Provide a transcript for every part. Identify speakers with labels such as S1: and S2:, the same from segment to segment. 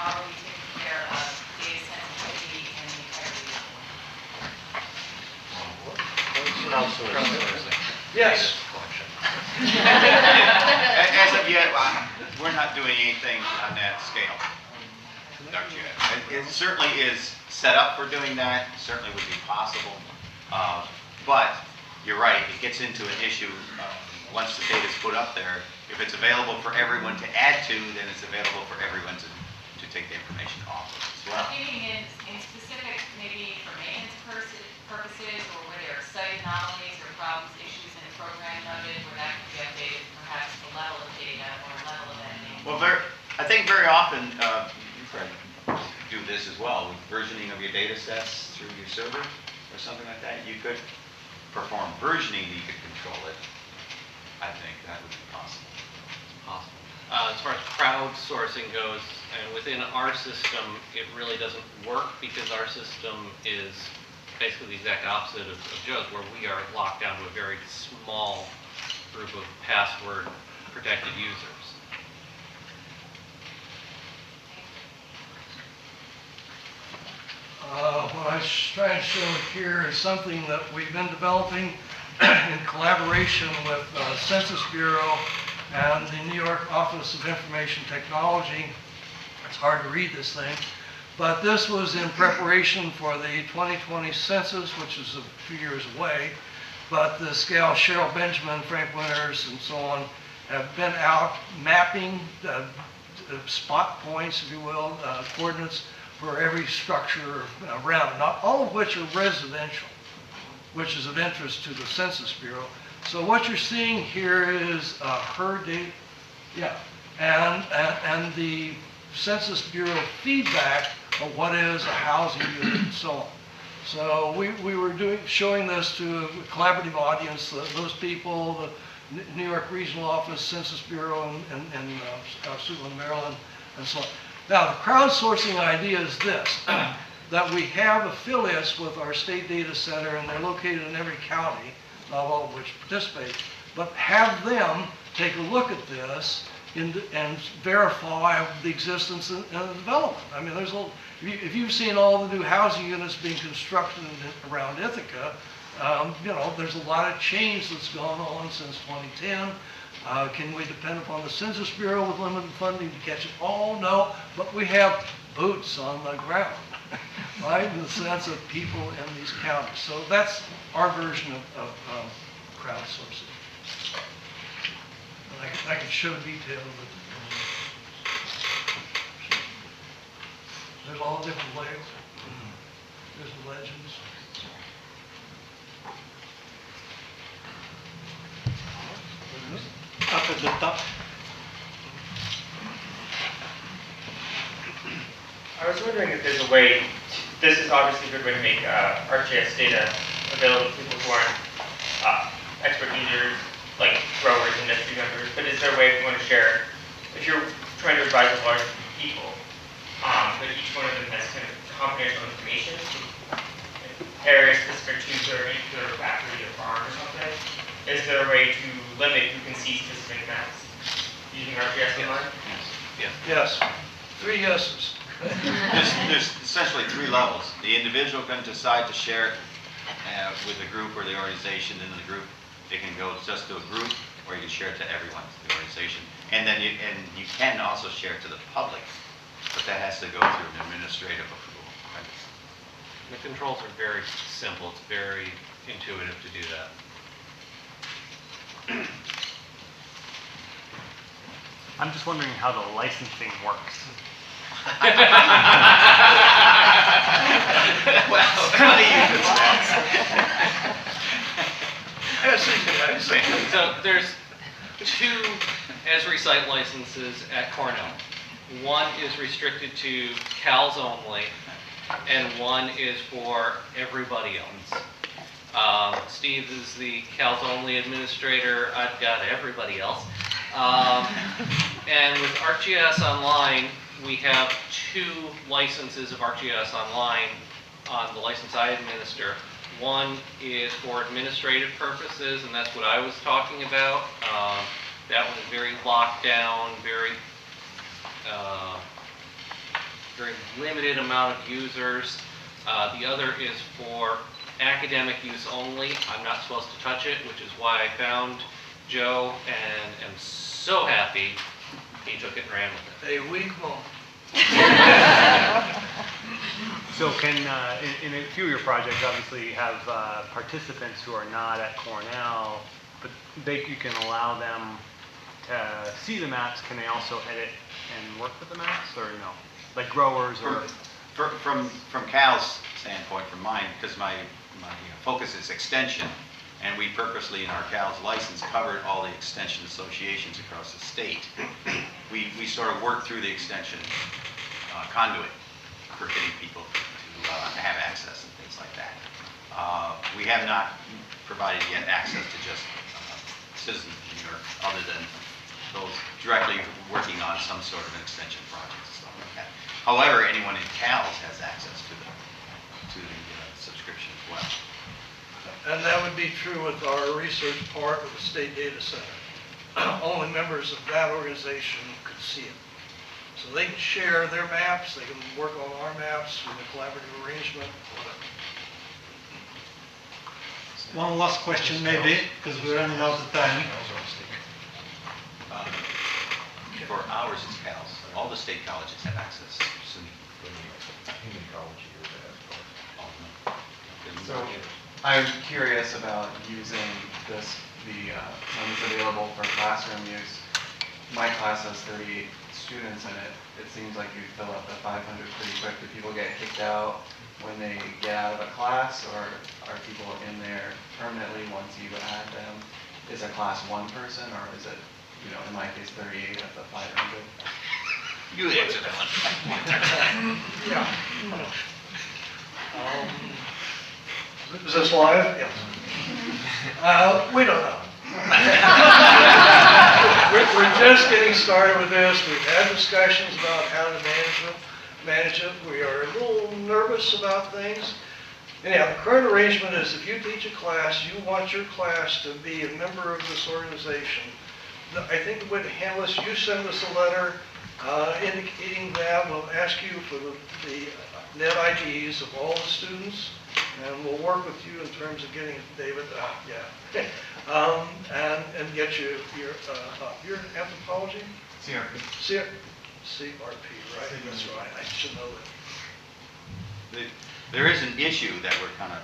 S1: how are we taking care of data sensitivity and the integrity of the data?
S2: Yes.
S3: As of yet, we're not doing anything on that scale. It certainly is set up for doing that, certainly would be possible. But you're right, it gets into an issue once the data is put up there. If it's available for everyone to add to, then it's available for everyone to take the information off of as well.
S1: Thinking in specific, maybe for maintenance purposes, or where there are site anomalies or problems, issues in a program noted, where that could be updated, perhaps the level of data or level of editing.
S3: Well, I think very often, you probably do this as well, with versioning of your data sets through your server or something like that. You could perform versioning, you could control it. I think that would be possible.
S4: It's possible. As far as crowdsourcing goes, and within our system, it really doesn't work because our system is basically the exact opposite of Joe's, where we are locked down to a very small group of password protected users.
S2: What I was trying to show here is something that we've been developing in collaboration with Census Bureau and the New York Office of Information Technology. It's hard to read this thing, but this was in preparation for the 2020 census, which is a few years away. But the scale, Cheryl Benjamin, Frank Winters, and so on have been out mapping the spot points, if you will, coordinates for every structure around, not all of which are residential, which is of interest to the Census Bureau. So what you're seeing here is her data, yeah, and the Census Bureau feedback of what is a housing unit and so on. So we were showing this to a collaborative audience, those people, the New York Regional Office, Census Bureau in Suitland, Maryland, and so on. Now, the crowdsourcing idea is this, that we have affiliates with our state data center, and they're located in every county, not all of which participate, but have them take a look at this and verify the existence and the development. I mean, if you've seen all the new housing units being constructed around Ithaca, you know, there's a lot of change that's gone on since 2010. Can we depend upon the Census Bureau with limited funding to catch it all? No, but we have boots on the ground, right? In the sense of people in these counties. So that's our version of crowdsourcing. And I can show detail, but there's all different layers. There's the legends.
S5: Up at the top.
S6: I was wondering if there's a way, this is obviously a good way to make ArcGIS data available to people who aren't expert users, like growers, industry members, but is there a way, if you want to share, if you're trying to advise a large group of people, but each one of them has kind of confidential information, area specific to their factory or farm or something, is there a way to limit who can see specific maps using ArcGIS online?
S4: Yes.
S2: Yes. 3 yeses.
S3: There's essentially 3 levels. The individual can decide to share it with the group or the organization in the group. It can go just to a group, or you can share it to everyone, the organization. And then you can also share it to the public, but that has to go through an administrative approval. Right?
S4: The controls are very simple. It's very intuitive to do that.
S5: I'm just wondering how the licensing works.
S3: Well, how do you do that?
S4: So there's 2 Esri site licenses at Cornell. One is restricted to CALs only, and one is for everybody else. Steve is the CALs only administrator. I've got everybody else. And with ArcGIS Online, we have 2 licenses of ArcGIS Online on the license I administer. One is for administrative purposes, and that's what I was talking about. That one is very locked down, very very limited amount of users. The other is for academic use only. I'm not supposed to touch it, which is why I found Joe and am so happy he took it and ran with it.
S2: A weak moment.
S5: So can, in a few of your projects, obviously you have participants who are not at Cornell, but you can allow them to see the maps. Can they also edit and work with the maps, or no? Like growers or?
S3: From Cal's standpoint, from mine, because my focus is extension, and we purposely in our Cal's license covered all the extension associations across the state. We sort of work through the extension conduit for getting people to have access and things like that. We have not provided yet access to just citizens of New York, other than those directly working on some sort of an extension project and stuff like that. However, anyone in CALS has access to the subscription as well.
S2: And that would be true with our research part of the State Data Center. Only members of that organization could see it. So they can share their maps, they can work on our maps with a collaborative arrangement, whatever.
S7: One last question maybe, because we're running out of time.
S3: For ours, it's CALS. All the state colleges have access.
S8: So I'm curious about using this, the funds available for classroom use. My class has 38 students in it. It seems like you fill up the 500 pretty quick. Do people get kicked out when they get out of a class, or are people in there permanently once you add them? Is a class one person, or is it, you know, in my case, 38 of the 500?
S3: You answer that one.
S2: Yeah. Is this live? Yes. We don't know. We're just getting started with this. We've had discussions about how to manage it. We are a little nervous about things. Anyhow, the current arrangement is if you teach a class, you want your class to be a member of this organization. I think the way to handle this, you send us a letter indicating that. We'll ask you for the net IDs of all the students, and we'll work with you in terms of getting David, and get you your anthropology?
S8: CRP.
S2: CRP, right? That's right. I should know that.
S3: There is an issue that we're kind of,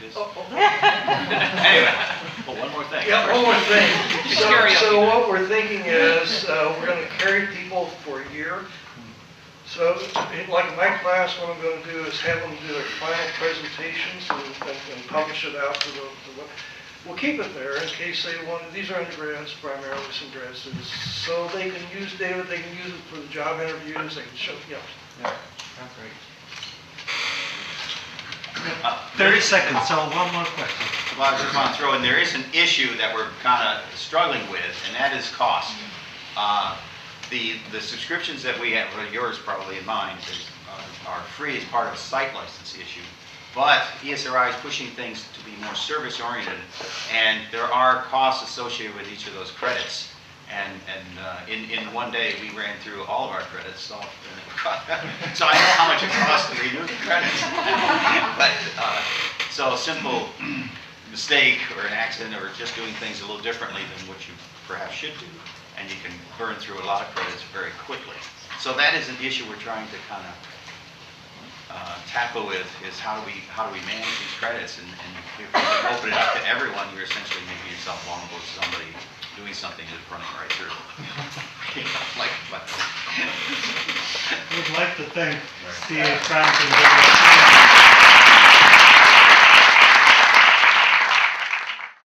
S3: this?
S1: Anyway,
S3: well, one more thing.
S2: Yeah, one more thing.
S4: Carry
S2: So
S4: on.
S2: what we're thinking is we're going to carry people for a year. So like in my class, what I'm going to do is have them do their final presentations and publish it out to the we'll keep it there in case they want. These are undergrads, primarily some grad students, so they can use data. They can use it for the job interviews. They can show,
S8: Yeah, that's great.
S7: 30 seconds, so one more question.
S3: Well, I just want to throw in, there is an issue that we're kind of struggling with, and that is cost. The subscriptions that we have, well, yours probably and mine, are free as part of a site license issue. But ESRI is pushing things to be more service-oriented, and there are costs associated with each of those credits. And in one day, we ran through all of our credits, so I know how much it costs to renew the credits. But so a simple mistake or an accident or just doing things a little differently than what you perhaps should do, and you can burn through a lot of credits very quickly. So that is an issue we're trying to kind of tackle with, is how do we manage these credits, and if you open it up to everyone, you're essentially making yourself vulnerable to somebody doing something that's running right through.
S7: We'd like to thank Steve Franklin.